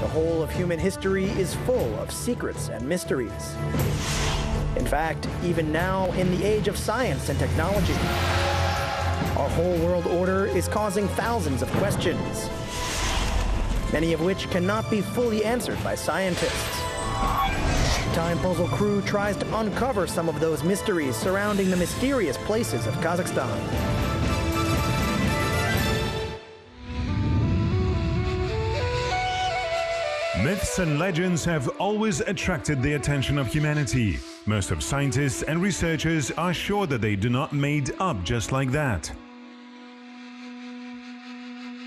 The whole of human history is full of secrets and mysteries. In fact, even now, in the age of science and technology, our whole world order is causing thousands of questions, many of which cannot be fully answered by scientists. Time Puzzle Crew tries to uncover some of those mysteries surrounding the mysterious places of Kazakhstan. Myths and legends have always attracted the attention of humanity. Most of scientists and researchers are sure that they do not made up just like that.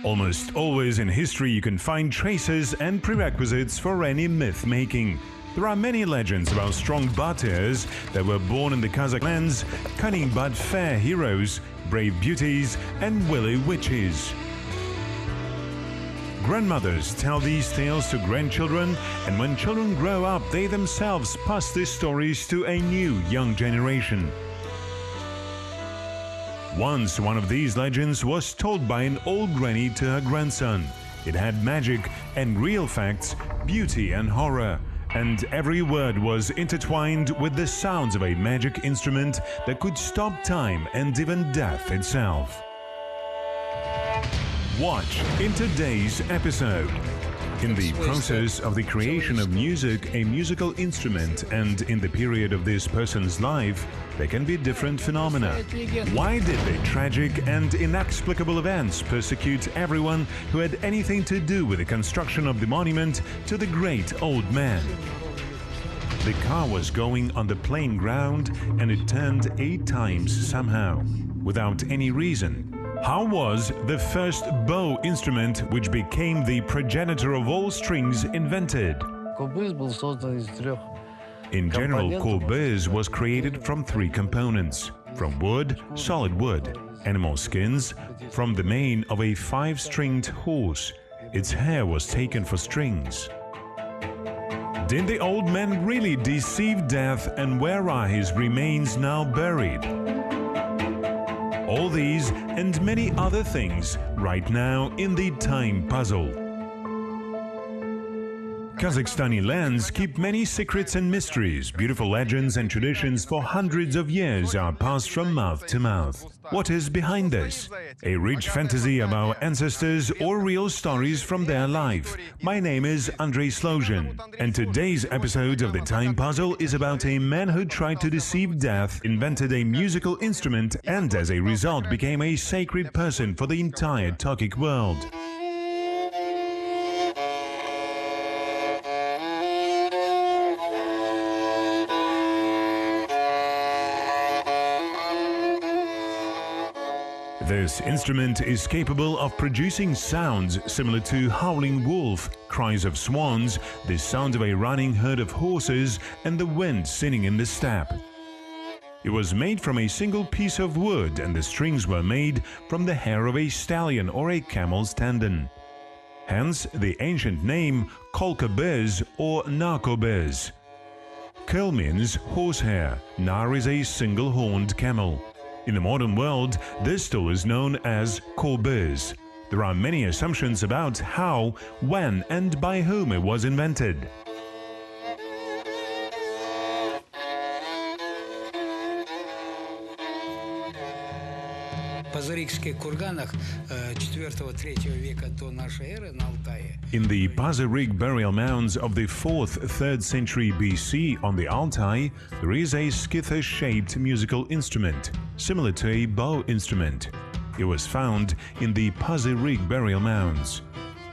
Almost always in history you can find traces and prerequisites for any myth making. There are many legends about strong Batirs that were born in the Kazakh lands, cunning but fair heroes, brave beauties and willy witches. Grandmothers tell these tales to grandchildren, and when children grow up, they themselves pass these stories to a new young generation. Once one of these legends was told by an old granny to her grandson. It had magic and real facts, beauty and horror, and every word was intertwined with the sounds of a magic instrument that could stop time and even death itself. Watch in today's episode. In the process of the creation of music, a musical instrument, and in the period of this person's life, there can be different phenomena. Why did the tragic and inexplicable events persecute everyone who had anything to do with the construction of the monument to the great old man? The car was going on the plain ground and it turned 8 times somehow, without any reason. How was the first bow instrument, which became the progenitor of all strings, invented? In general, korbez was created from 3 components: from wood, solid wood, animal skins, from the mane of a 5-stringed horse. Its hair was taken for strings. Did the old man really deceive death, and where are his remains now buried? All these and many other things right now in the Time Puzzle. Kazakhstani lands keep many secrets and mysteries. Beautiful legends and traditions for hundreds of years are passed from mouth to mouth. What is behind this? A rich fantasy of our ancestors or real stories from their life? My name is Andrei Slozhin, and today's episode of the Time Puzzle is about a man who tried to deceive death, invented a musical instrument, and as a result became a sacred person for the entire Turkic world. This instrument is capable of producing sounds similar to howling wolf, cries of swans, the sound of a running herd of horses, and the wind singing in the steppe. It was made from a single piece of wood, and the strings were made from the hair of a stallion or a camel's tendon. Hence the ancient name kolkabez or narkobez. Kel means horsehair, nar is a single-horned camel. In the modern world, this tool is known as korbez. There are many assumptions about how, when, and by whom it was invented. In the Pazyryk burial mounds of the 4th-3rd century BC on the Altai, there is a scyther-shaped musical instrument, similar to a bow instrument. It was found in the Pazyryk burial mounds.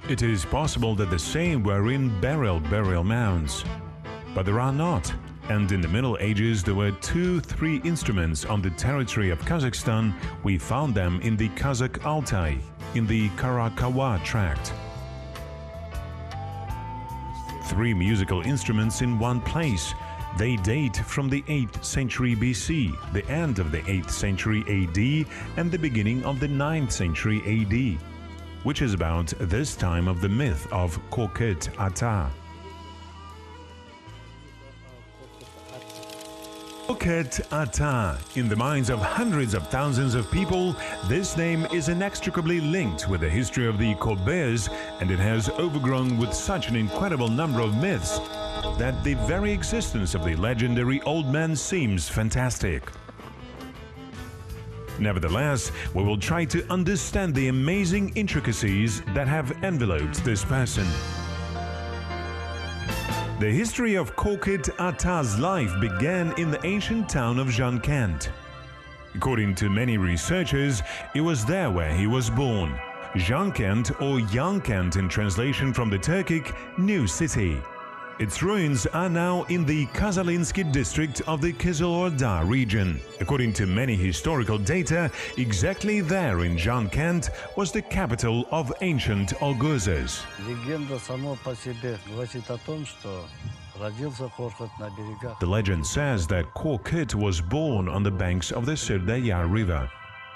It is possible that the same were in burial mounds, but there are not. And in the Middle Ages there were 2-3 instruments on the territory of Kazakhstan. We found them in the Kazakh Altai, in the Karakawa tract. 3 musical instruments in one place. They date from the 8th century BC, the end of the 8th century AD, and the beginning of the 9th century AD, which is about this time of the myth of Koket Ata. Kokhet Ata. In the minds of hundreds of thousands of people, this name is inextricably linked with the history of the Kobears, and it has overgrown with such an incredible number of myths that the very existence of the legendary old man seems fantastic. Nevertheless, we will try to understand the amazing intricacies that have enveloped this person. The history of Kokhet Ata's life began in the ancient town of Jankent. According to many researchers, it was there where he was born. Jankent, or Yankent in translation from the Turkic, New City. Its ruins are now in the Kazalinski district of the Kızılorda region. According to many historical data, exactly there in Jankent was the capital of ancient Oguzes. The legend says that Kokhet was born on the banks of the Sırdarya River.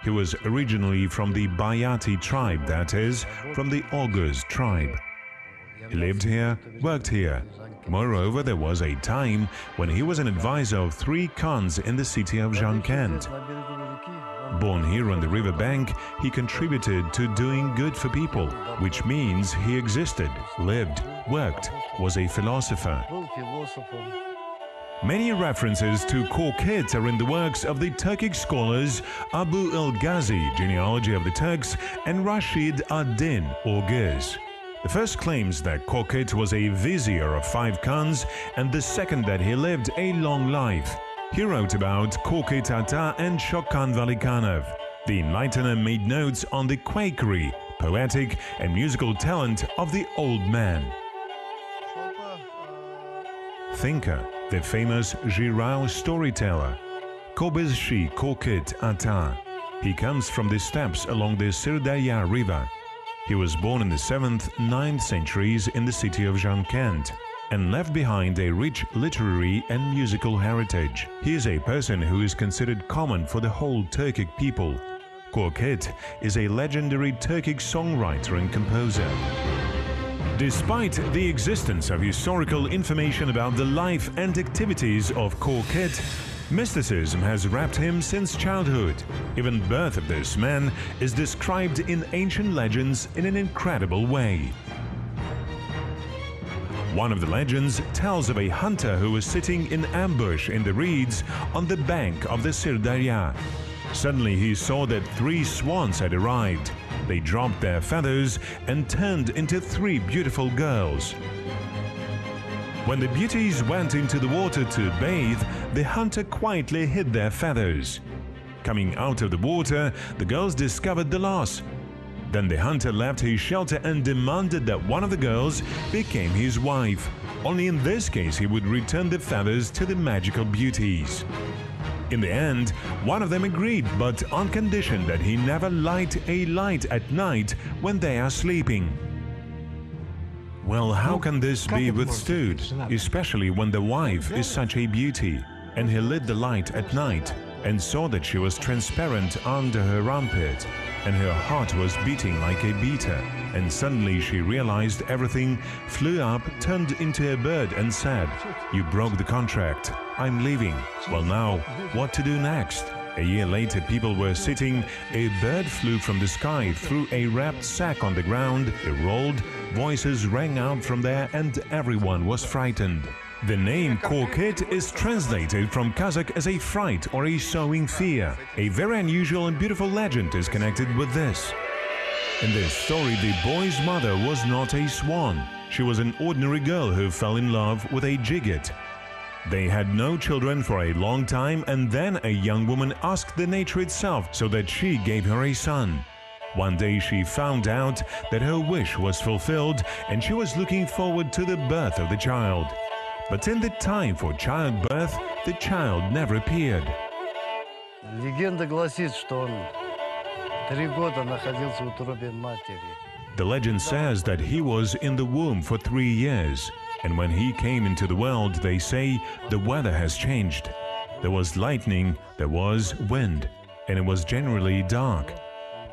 He was originally from the Bayati tribe, that is, from the Oguz tribe. He lived here, worked here. Moreover, there was a time when he was an advisor of 3 khans in the city of Jankent. Born here on the river bank, he contributed to doing good for people, which means he existed, lived, worked, was a philosopher. Many references to Kokhet are in the works of the Turkic scholars Abu el-Ghazi, Genealogy of the Turks, and Rashid ad-Din, Oguz. The first claims that Kokhet was a vizier of 5 khans, and the second that he lived a long life. He wrote about Kokhet Ata and Shokan Valikanov. The enlightener made notes on the Quakery, poetic and musical talent of the old man. Thinker, the famous Jirao storyteller. Kobezshi Kokhet Ata. He comes from the steppes along the Sırdarya River. He was born in the 7th, 9th centuries in the city of Jankent and left behind a rich literary and musical heritage. He is a person who is considered common for the whole Turkic people. Kokhet is a legendary Turkic songwriter and composer. Despite the existence of historical information about the life and activities of Kokhet, mysticism has wrapped him since childhood. Even the birth of this man is described in ancient legends in an incredible way. One of the legends tells of a hunter who was sitting in ambush in the reeds on the bank of the Sırdarya. Suddenly he saw that 3 swans had arrived. They dropped their feathers and turned into 3 beautiful girls. When the beauties went into the water to bathe, the hunter quietly hid their feathers. Coming out of the water, the girls discovered the loss. Then the hunter left his shelter and demanded that one of the girls became his wife. Only in this case he would return the feathers to the magical beauties. In the end, one of them agreed, but on condition that he never light a light at night when they are sleeping. Well, how can this be withstood, especially when the wife is such a beauty? And he lit the light at night and saw that she was transparent under her armpit, and her heart was beating like a beater. And suddenly she realized everything, flew up, turned into a bird and said, "You broke the contract. I'm leaving. Well, now, what to do next?" A year later, people were sitting. A bird flew from the sky, threw a wrapped sack on the ground, it rolled, voices rang out from there, and everyone was frightened. The name Kokhet is translated from Kazakh as a fright or a sowing fear. A very unusual and beautiful legend is connected with this. In this story, the boy's mother was not a swan. She was an ordinary girl who fell in love with a Jibek. They had no children for a long time, and then a young woman asked the nature itself so that she gave her a son. One day she found out that her wish was fulfilled and she was looking forward to the birth of the child. But in the time for childbirth, the child never appeared. Легенда гласит, что он 3 года находился в утробе матери. The legend says that he was in the womb for 3 years. And when he came into the world, they say, the weather has changed. There was lightning, there was wind, and it was generally dark.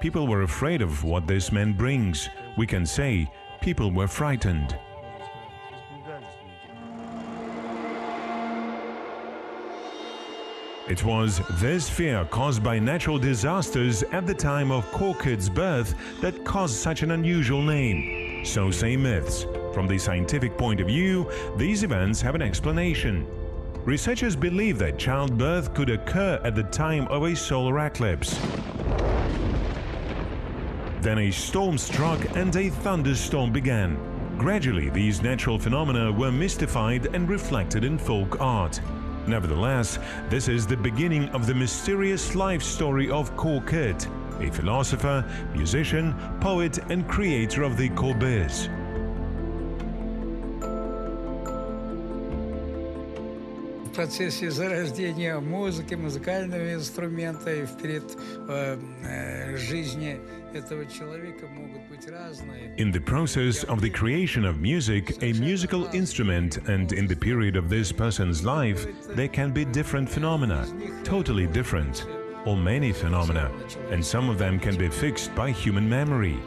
People were afraid of what this man brings. We can say, people were frightened. It was this fear caused by natural disasters at the time of Korkut's birth that caused such an unusual name. So say myths. From the scientific point of view, these events have an explanation. Researchers believe that childbirth could occur at the time of a solar eclipse. Then a storm struck and a thunderstorm began. Gradually, these natural phenomena were mystified and reflected in folk art. Nevertheless, this is the beginning of the mysterious life story of Korkut, a philosopher, musician, poet and creator of the kobyz. В процессе зарождения музыки, музыкального инструмента и вперед жизни этого человека могут быть разные. In the process of the creation of music, a musical instrument, and in the period of this person's life, there can be different phenomena, totally different, or many phenomena, and some of them can be fixed by human memory.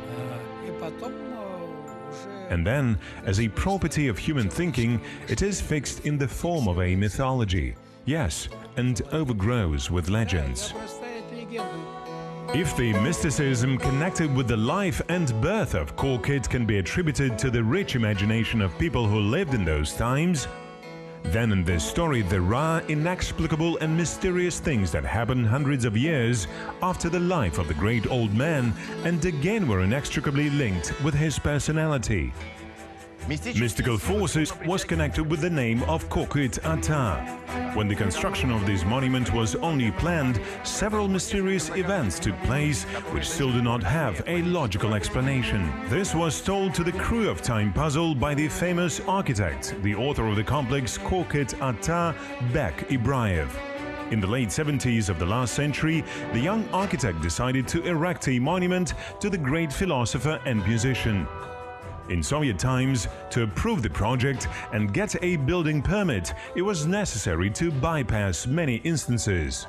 And then, as a property of human thinking, it is fixed in the form of a mythology. Yes, and overgrows with legends. If the mysticism connected with the life and birth of Korkut can be attributed to the rich imagination of people who lived in those times, then in this story there are inexplicable and mysterious things that happened hundreds of years after the life of the great old man and again were inextricably linked with his personality. Mystical forces was connected with the name of Korkut Ata. When the construction of this monument was only planned, several mysterious events took place which still do not have a logical explanation. This was told to the crew of Time Puzzle by the famous architect, the author of the complex Korkut Ata, Jibek Ibraev. In the late 70s of the last century, the young architect decided to erect a monument to the great philosopher and musician. In Soviet times, to approve the project and get a building permit, it was necessary to bypass many instances.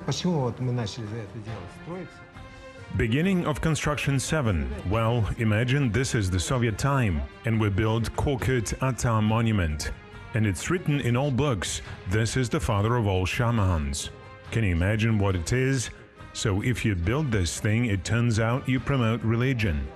Beginning of construction 7. Well, imagine this is the Soviet time, and we built Korkut Ata monument. And it's written in all books, this is the father of all shamans. Can you imagine what it is? So if you build this thing, it turns out you promote religion.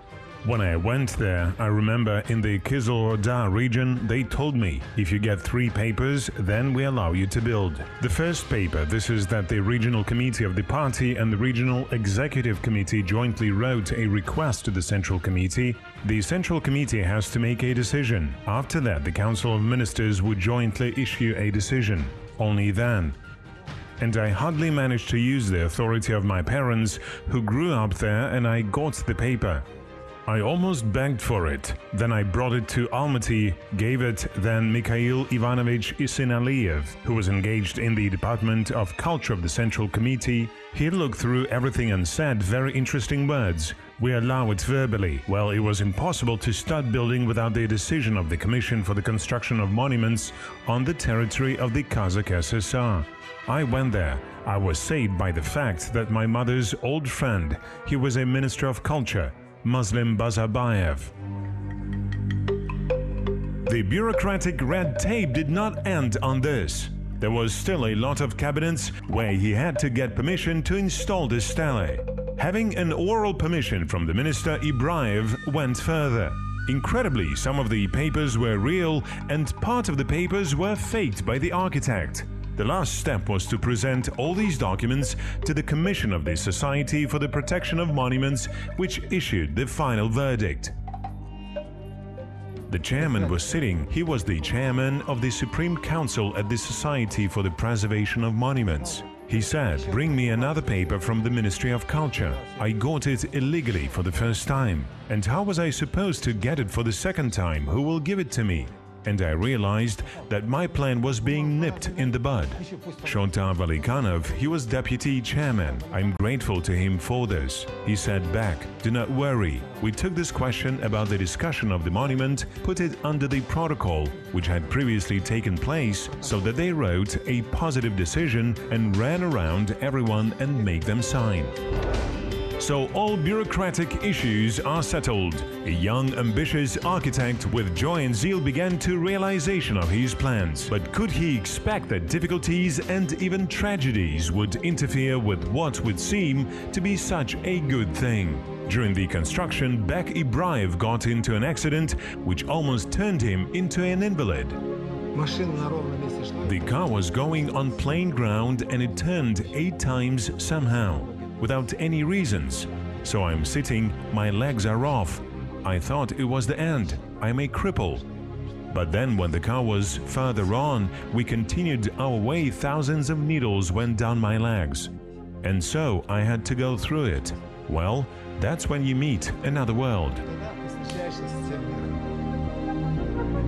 When I went there, I remember in the Kazakh region, they told me, if you get 3 papers, then we allow you to build. The first paper, this is that the regional committee of the party and the regional executive committee jointly wrote a request to the central committee. The central committee has to make a decision. After that, the council of ministers would jointly issue a decision. Only then. And I hardly managed to use the authority of my parents, who grew up there, and I got the paper. I almost begged for it. Then I brought it to Almaty, gave it then Mikhail Ivanovich Isinaliev, who was engaged in the Department of Culture of the Central Committee. He looked through everything and said very interesting words. We allow it verbally. Well, it was impossible to start building without the decision of the Commission for the Construction of Monuments on the territory of the Kazakh SSR. I went there. I was saved by the fact that my mother's old friend, he was a Minister of Culture, Muslim Bazabayev. The bureaucratic red tape did not end on this. There was still a lot of cabinets where he had to get permission to install the stele. Having an oral permission from the minister, Ibraev went further. Incredibly, some of the papers were real and part of the papers were faked by the architect. The last step was to present all these documents to the Commission of the Society for the Protection of Monuments, which issued the final verdict. The chairman was sitting. He was the chairman of the Supreme Council at the Society for the Preservation of Monuments. He said, "Bring me another paper from the Ministry of Culture." I got it illegally for the first time. And how was I supposed to get it for the second time? Who will give it to me? And I realized that my plan was being nipped in the bud. Shota Valikanov, he was deputy chairman. I'm grateful to him for this. He said back, "Do not worry. We took this question about the discussion of the monument, put it under the protocol, which had previously taken place, so that they wrote a positive decision and ran around everyone and made them sign." So all bureaucratic issues are settled. A young, ambitious architect with joy and zeal began to realization of his plans. But could he expect that difficulties and even tragedies would interfere with what would seem to be such a good thing? During the construction, Bek Ibraev got into an accident which almost turned him into an invalid. The car was going on plain ground and it turned 8 times somehow, without any reasons. So I'm sitting, my legs are off. I thought it was the end, I'm a cripple. But then when the car was further on, we continued our way, thousands of needles went down my legs. And so I had to go through it. Well, that's when you meet another world.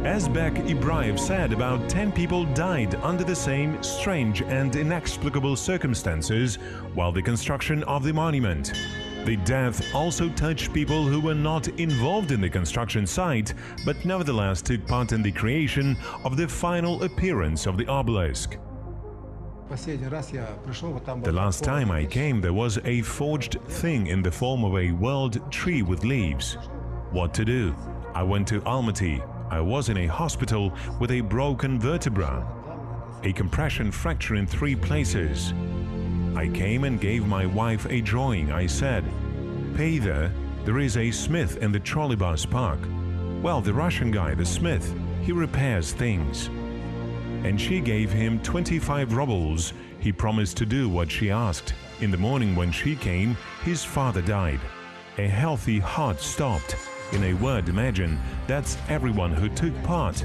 As Bek Ibraev said, about 10 people died under the same strange and inexplicable circumstances while the construction of the monument. The death also touched people who were not involved in the construction site, but nevertheless took part in the creation of the final appearance of the obelisk. The last time I came, there was a forged thing in the form of a world tree with leaves. What to do? I went to Almaty. I was in a hospital with a broken vertebra, a compression fracture in 3 places. I came and gave my wife a drawing. I said, "Pay there is a smith in the trolleybus park. Well, the Russian guy, the smith, he repairs things." And she gave him 25 rubles. He promised to do what she asked. In the morning when she came, his father died. A healthy heart stopped. In a word, imagine, that's everyone who took part.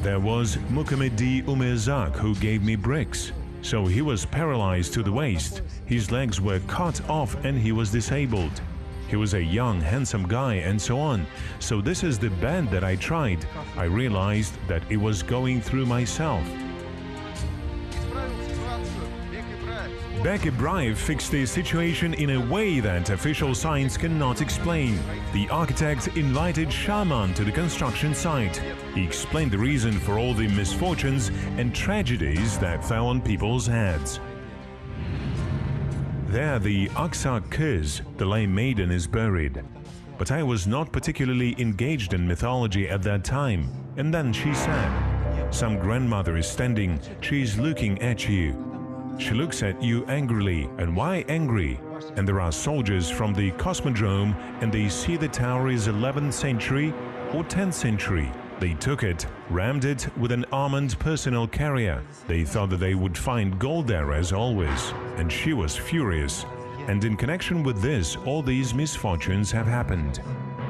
There was Mukamedi Umerzak who gave me bricks. So he was paralyzed to the waist. His legs were cut off and he was disabled. He was a young, handsome guy and so on. So this is the band that I tried. I realized that it was going through myself. Bek Ibraev fixed the situation in a way that official science cannot explain. The architect invited shaman to the construction site. He explained the reason for all the misfortunes and tragedies that fell on people's heads. There the Kazakh Kaz, the lame maiden, is buried. But I was not particularly engaged in mythology at that time. And then she said, "Some grandmother is standing, she is looking at you. She looks at you angrily. And why angry? And there are soldiers from the cosmodrome and they see the tower is 11th century or 10th century. They took it, rammed it with an armored personnel carrier. They thought that they would find gold there as always. And she was furious. And in connection with this, all these misfortunes have happened."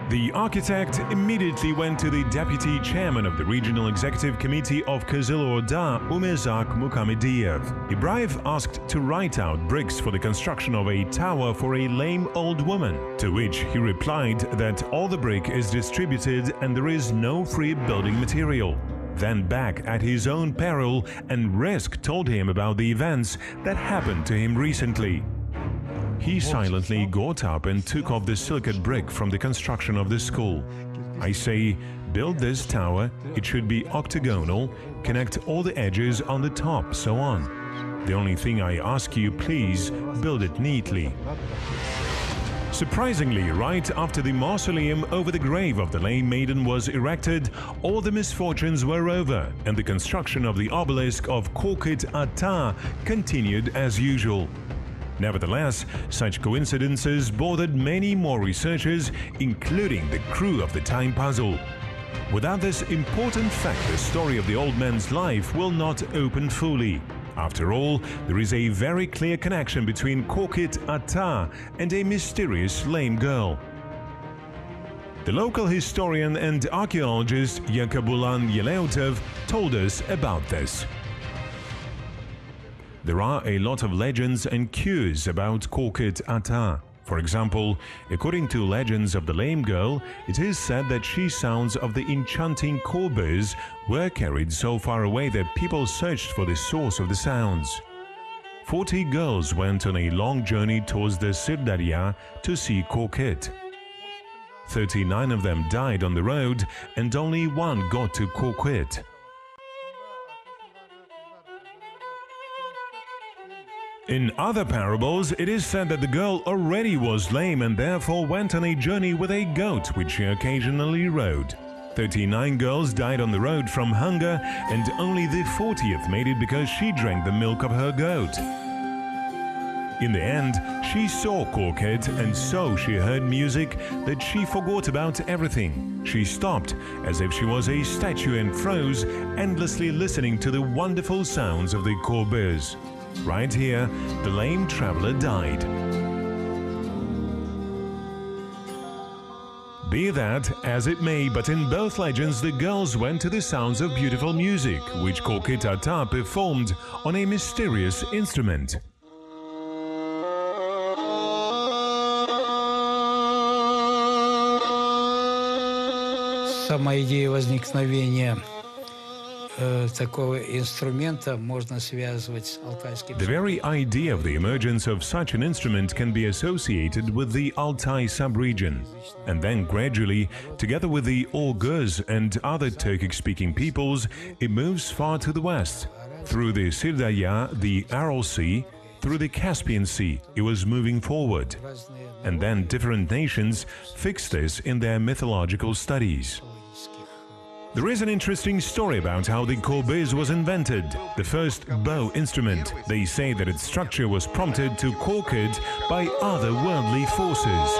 The architect immediately went to the deputy chairman of the Regional Executive Committee of Kazilorda, Umerzak Mukamediev. Ibraev asked to write out bricks for the construction of a tower for a lame old woman, to which he replied that all the brick is distributed and there is no free building material. Then back at his own peril and risk told him about the events that happened to him recently. He silently got up and took off the silicate brick from the construction of the school. I say, build this tower, it should be octagonal, connect all the edges on the top, so on. The only thing I ask you, please, build it neatly. Surprisingly, right after the mausoleum over the grave of the lame maiden was erected, all the misfortunes were over and the construction of the obelisk of Kokit Ata continued as usual. Nevertheless, such coincidences bothered many more researchers, including the crew of the time puzzle. Without this important fact, the story of the old man's life will not open fully. After all, there is a very clear connection between Kokit Ata and a mysterious lame girl. The local historian and archaeologist Yakobulan Yeleutov told us about this. There are a lot of legends and cures about Kokit Ata. For example, according to legends of the lame girl, it is said that she sounds of the enchanting korbas were carried so far away that people searched for the source of the sounds. 40 girls went on a long journey towards the Sirdarya to see Kokit. 39 of them died on the road and only one got to Kokit. In other parables, it is said that the girl already was lame and therefore went on a journey with a goat which she occasionally rode. 39 girls died on the road from hunger, and only the 40th made it because she drank the milk of her goat. In the end, she saw Korkut, and so she heard music that she forgot about everything. She stopped, as if she was a statue, and froze, endlessly listening to the wonderful sounds of the korbes. Right here, the lame traveler died. Be that as it may, but in both legends the girls went to the sounds of beautiful music, which Korkut Ata performed on a mysterious instrument. Сама идея возникновения такого инструмента можно связывать с алтайским. The very idea of the emergence of such an instrument can be associated with the Altai sub-region, and then gradually, together with the Oghuz and other Turkic-speaking peoples, it moves far to the west. Through the Sirdarya, the Aral Sea, through the Caspian Sea, it was moving forward. And then different nations fixed this in their mythological studies. There is an interesting story about how the korbes was invented, the first bow instrument. They say that its structure was prompted to Korkut by otherworldly forces.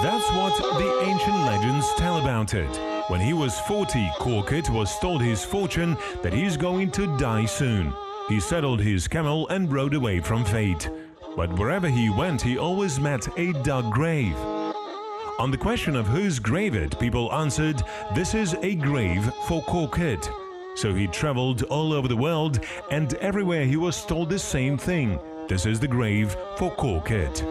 That's what the ancient legends tell about it. When he was 40, Korkut was told his fortune that he's going to die soon. He saddled his camel and rode away from fate. But wherever he went, he always met a dug grave. On the question of whose grave it, people answered, "This is a grave for Korkut." So he traveled all over the world, and everywhere he was told the same thing: "This is the grave for Korkut."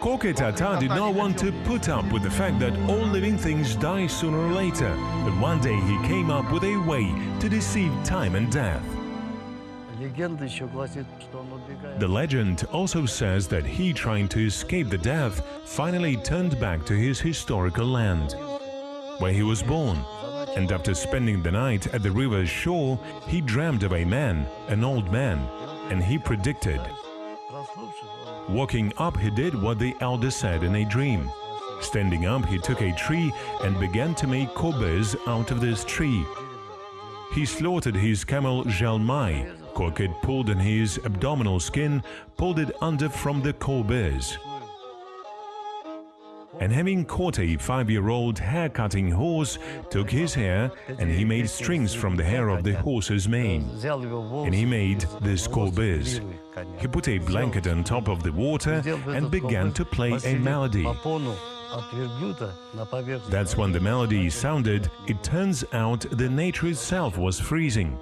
Korkut Ata did not want to put up with the fact that all living things die sooner or later, but one day he came up with a way to deceive time and death. The legend also says that he, trying to escape the death, finally turned back to his historical land, where he was born, and after spending the night at the river's shore, he dreamed of a man, an old man, and he predicted. Walking up, he did what the elder said in a dream. Standing up, he took a tree and began to make korbes out of this tree. He slaughtered his camel Jalmai. Korkut pulled on his abdominal skin, pulled it under from the korbes. And having caught a 5-year-old hair-cutting horse, took his hair, and he made strings from the hair of the horse's mane. And he made this korbes. He put a blanket on top of the water and began to play a melody. That's when the melody sounded. It turns out the nature itself was freezing.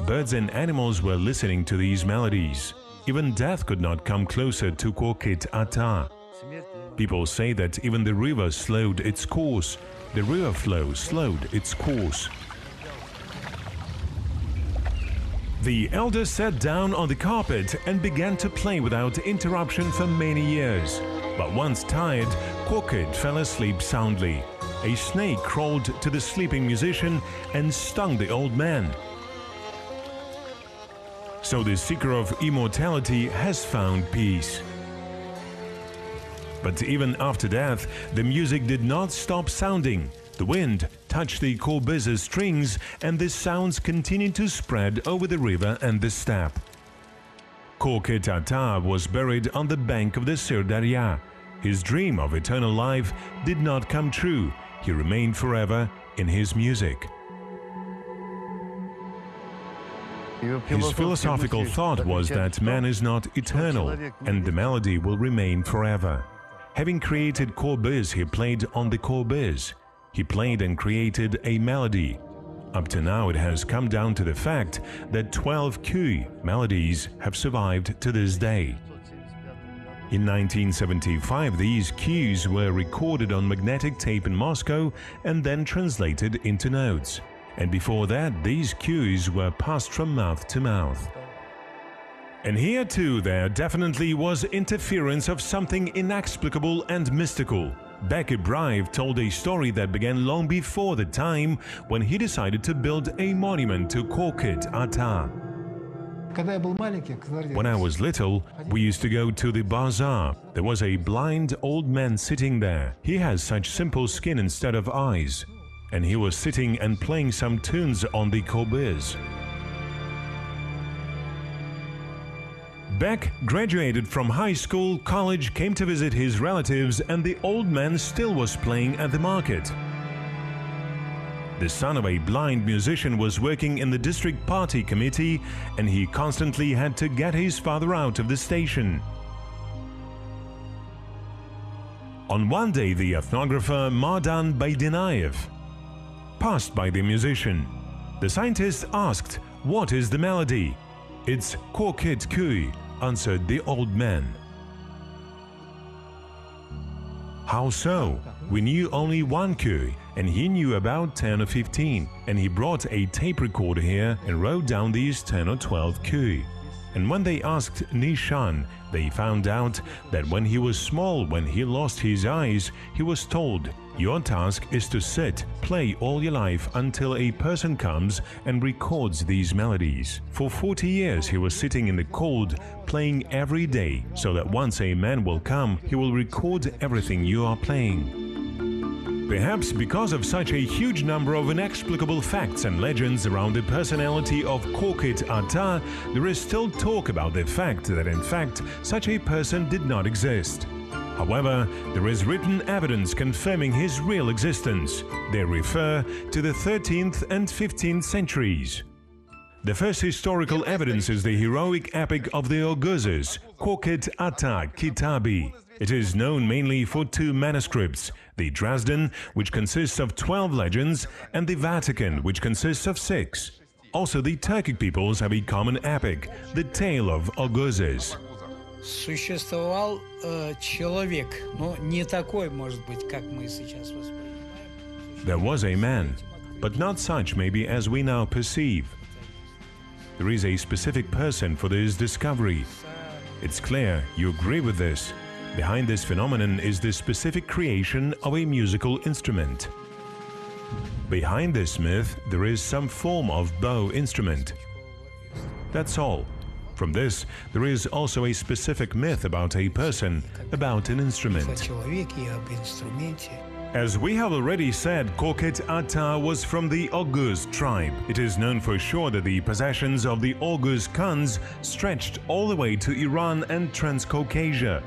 Birds and animals were listening to these melodies. Even death could not come closer to Korkut Ata. People say that even the river slowed its course. The river flow slowed its course. The elder sat down on the carpet and began to play without interruption for many years. But once tired, Korkut fell asleep soundly. A snake crawled to the sleeping musician and stung the old man. So the seeker of immortality has found peace. But even after death, the music did not stop sounding. The wind touched the korbes' strings, and the sounds continued to spread over the river and the steppe. Korkut Ata was buried on the bank of the Sirdarya. His dream of eternal life did not come true. He remained forever in his music. His philosophical thought was that man is not eternal, and the melody will remain forever. Having created korbes, he played on the korbes. He played and created a melody. Up to now, it has come down to the fact that 12 Kui melodies have survived to this day. In 1975, these cues were recorded on magnetic tape in Moscow and then translated into notes. And before that, these cues were passed from mouth to mouth. And here too, there definitely was interference of something inexplicable and mystical. Bek Ibraev told a story that began long before the time when he decided to build a monument to Korkut Ata. When I was little, we used to go to the bazaar. There was a blind old man sitting there. He has such simple skin instead of eyes. And he was sitting and playing some tunes on the kobyz. Bek graduated from high school, college, came to visit his relatives, and the old man still was playing at the market. The son of a blind musician was working in the district party committee, and he constantly had to get his father out of the station. On one day, the ethnographer Mardan Baydinayev passed by the musician. The scientist asked, "What is the melody?" "It's Korkut Köy," answered the old man. "How so? We knew only one köy, and he knew about 10 or 15, and he brought a tape recorder here and wrote down these 10 or 12 köy." And when they asked Nishan, they found out that when he was small, when he lost his eyes, he was told, "Your task is to sit, play all your life until a person comes and records these melodies." For 40 years he was sitting in the cold, playing every day, so that once a man will come, he will record everything you are playing. Perhaps because of such a huge number of inexplicable facts and legends around the personality of Korkut Ata, there is still talk about the fact that in fact such a person did not exist. However, there is written evidence confirming his real existence. They refer to the 13th and 15th centuries. The first historical evidence is the heroic epic of the Oguzes, Korkut Ata Kitabi. It is known mainly for two manuscripts, the Dresden, which consists of 12 legends, and the Vatican, which consists of 6. Also, the Turkic peoples have a common epic, the Tale of Oguzes. Существовал человек, но не такой, может быть, как мы сейчас воспринимаем. There was a man, but not such maybe as we now perceive. There is a specific person for this discovery. It's clear you agree with this. Behind this phenomenon is the specific creation of a musical instrument. Behind this myth, there is some form of bow instrument. That's all. From this, there is also a specific myth about a person, about an instrument. As we have already said, Korkut Ata was from the Oguz tribe. It is known for sure that the possessions of the Oguz Khans stretched all the way to Iran and Transcaucasia.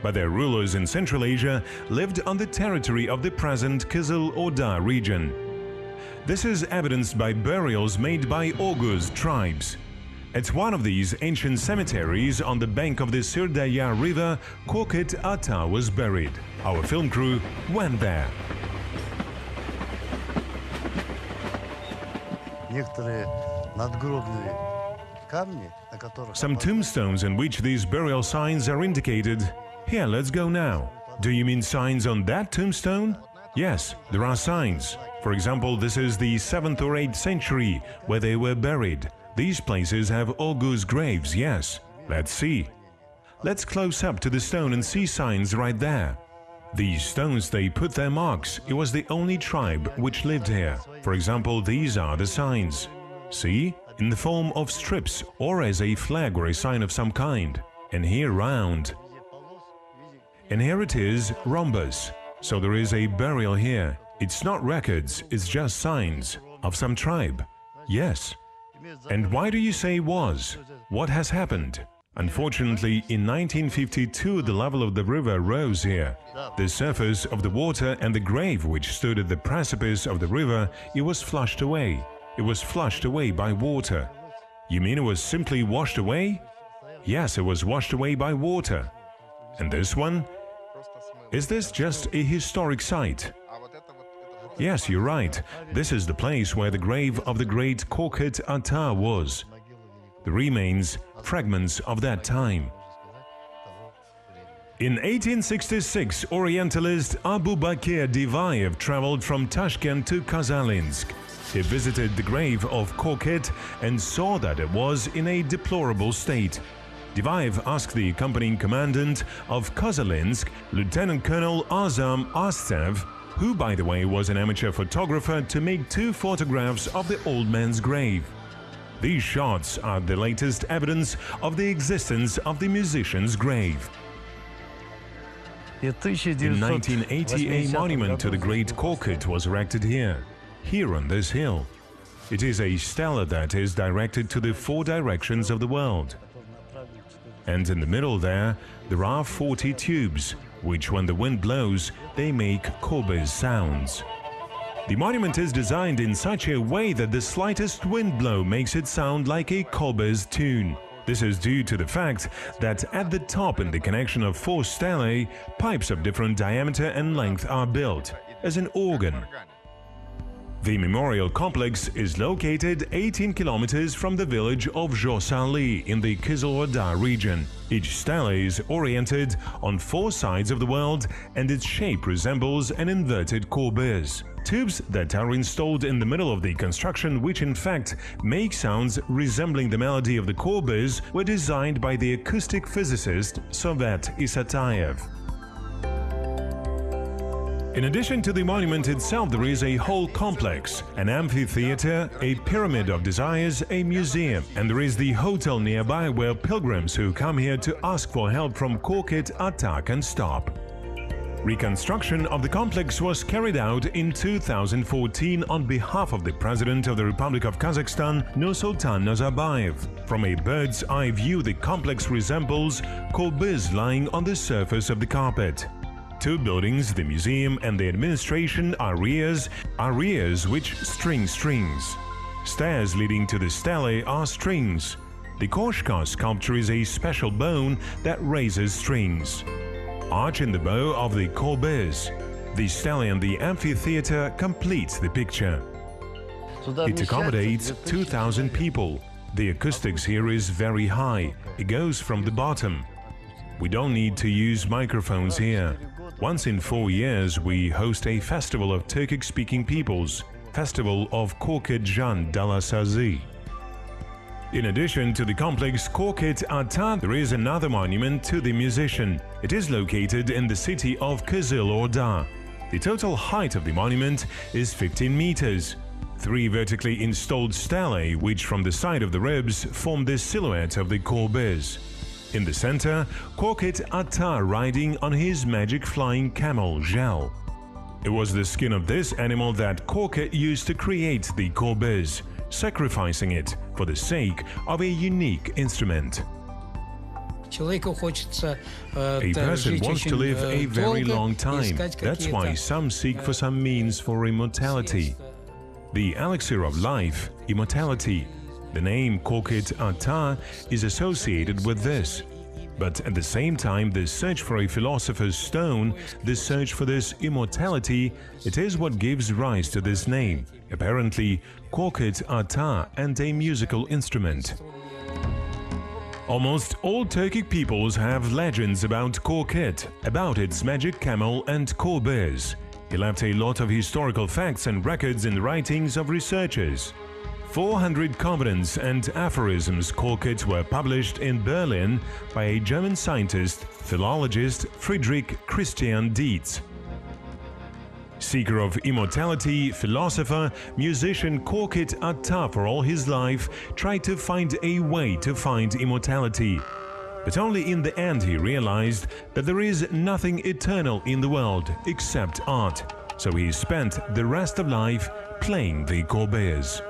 But their rulers in Central Asia lived on the territory of the present Kizil Orda region. This is evidenced by burials made by Oguz tribes. At one of these ancient cemeteries on the bank of the Sirdaya River, Korkut Ata was buried. Our film crew went there. Some tombstones in which these burial signs are indicated. Here, let's go now. Do you mean signs on that tombstone? Yes, there are signs. For example, this is the 7th or 8th century, where they were buried. These places have Oguz graves, yes. Let's see. Let's close up to the stone and see signs right there. These stones, they put their marks. It was the only tribe which lived here. For example, these are the signs. See? In the form of strips or as a flag or a sign of some kind. And here round. And here it is, rhombus. So there is a burial here. It's not records, it's just signs. Of some tribe. Yes. And why do you say was? What has happened? Unfortunately, in 1952 the level of the river rose here. The surface of the water and the grave which stood at the precipice of the river, it was flushed away. It was flushed away by water. You mean it was simply washed away? Yes, it was washed away by water. And this one? Is this just a historic site? Yes, you're right. This is the place where the grave of the great Korkut Ata was. The remains, fragments of that time. In 1866, Orientalist Abu Bakir Divayev traveled from Tashkent to Kazalinsk. He visited the grave of Korkut and saw that it was in a deplorable state. Divaev asked the accompanying commandant of Kozalinsk, Lieutenant Colonel Azam Astev, who by the way was an amateur photographer, to make 2 photographs of the old man's grave. These shots are the latest evidence of the existence of the musician's grave. In 1980, a monument to the great Korkut was erected here on this hill. It is a stela that is directed to the 4 directions of the world. And in the middle there are 40 tubes, which when the wind blows, they make korbes sounds. The monument is designed in such a way that the slightest wind blow makes it sound like a korbes tune. This is due to the fact that at the top in the connection of 4 stelae, pipes of different diameter and length are built, as an organ. The memorial complex is located 18 kilometers from the village of Joly in the Kazakh region. Each stela is oriented on 4 sides of the world and its shape resembles an inverted korbes. Tubes that are installed in the middle of the construction, which in fact make sounds resembling the melody of the korbes, were designed by the acoustic physicist Sovet Isatayev. In addition to the monument itself, there is a whole complex, an amphitheater, a pyramid of desires, a museum, and there is the hotel nearby where pilgrims who come here to ask for help from Korkut attack and stop. Reconstruction of the complex was carried out in 2014 on behalf of the President of the Republic of Kazakhstan, Nursultan Nazarbayev. From a bird's eye view, the complex resembles korbes lying on the surface of the carpet. 2 buildings, the museum and the administration, are rears which string strings. Stairs leading to the stelae are strings. The Koshka sculpture is a special bone that raises strings. Arch in the bow of the korbes. The stelae and the amphitheater complete the picture. It accommodates 2,000 people. The acoustics here is very high. It goes from the bottom. We don't need to use microphones here. Once in 4 years, we host a festival of Turkic-speaking peoples, Festival of Korkut Jan Dalasazi. In addition to the complex Korkut Ata, there is another monument to the musician. It is located in the city of Kızılorda. The total height of the monument is 15 meters. 3 vertically installed stelae, which from the side of the ribs form the silhouette of the korbes. In the center, Korkut Ata riding on his magic flying camel, Joly. It was the skin of this animal that Korkut used to create the korbes, sacrificing it for the sake of a unique instrument. A person wants to live a very long time. That's why some seek for some means for immortality. The elixir of life, immortality. The name Korkut Ata is associated with this. But at the same time, the search for a philosopher's stone, the search for this immortality, it is what gives rise to this name. Apparently, Korkut Ata and a musical instrument. Almost all Turkic peoples have legends about Korkut, about its magic camel and korbes. He left a lot of historical facts and records in the writings of researchers. 400 covenants and aphorisms Korkut were published in Berlin by a German scientist, philologist Friedrich Christian Dietz. Seeker of immortality, philosopher, musician Korkut Ata for all his life tried to find a way to find immortality. But only in the end he realized that there is nothing eternal in the world except art. So he spent the rest of life playing the korbes.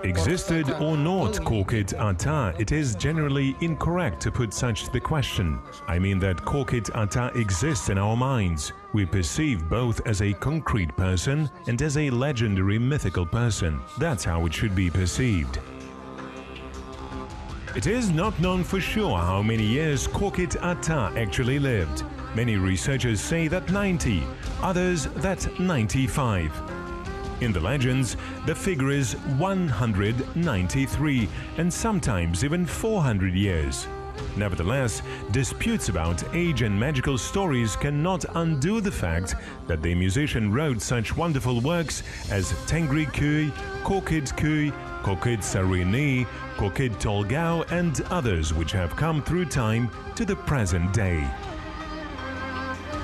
Existed or not Korkut Ata, it is generally incorrect to put such the question. I mean that Korkut Ata exists in our minds. We perceive both as a concrete person and as a legendary mythical person. That's how it should be perceived. It is not known for sure how many years Korkut Ata actually lived. Many researchers say that 90, others that 95. In the legends, the figure is 193 and sometimes even 400 years. Nevertheless, disputes about age and magical stories cannot undo the fact that the musician wrote such wonderful works as Tengri Köy, Kokid Köy, Kokid Sarini, Kokid Tolgao and others which have come through time to the present day.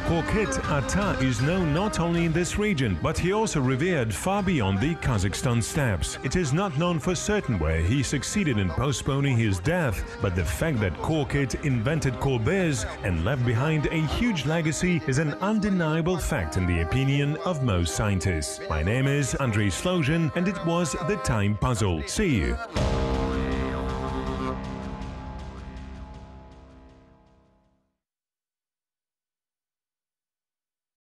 Kokid Ata is known not only in this region, but he also revered far beyond the Kazakhstan steppes. It is not known for certain where he succeeded in postponing his death, but the fact that Kokid invented korbez and left behind a huge legacy is an undeniable fact in the opinion of most scientists. My name is Andrei Slozhin, and it was The Time Puzzle. See you!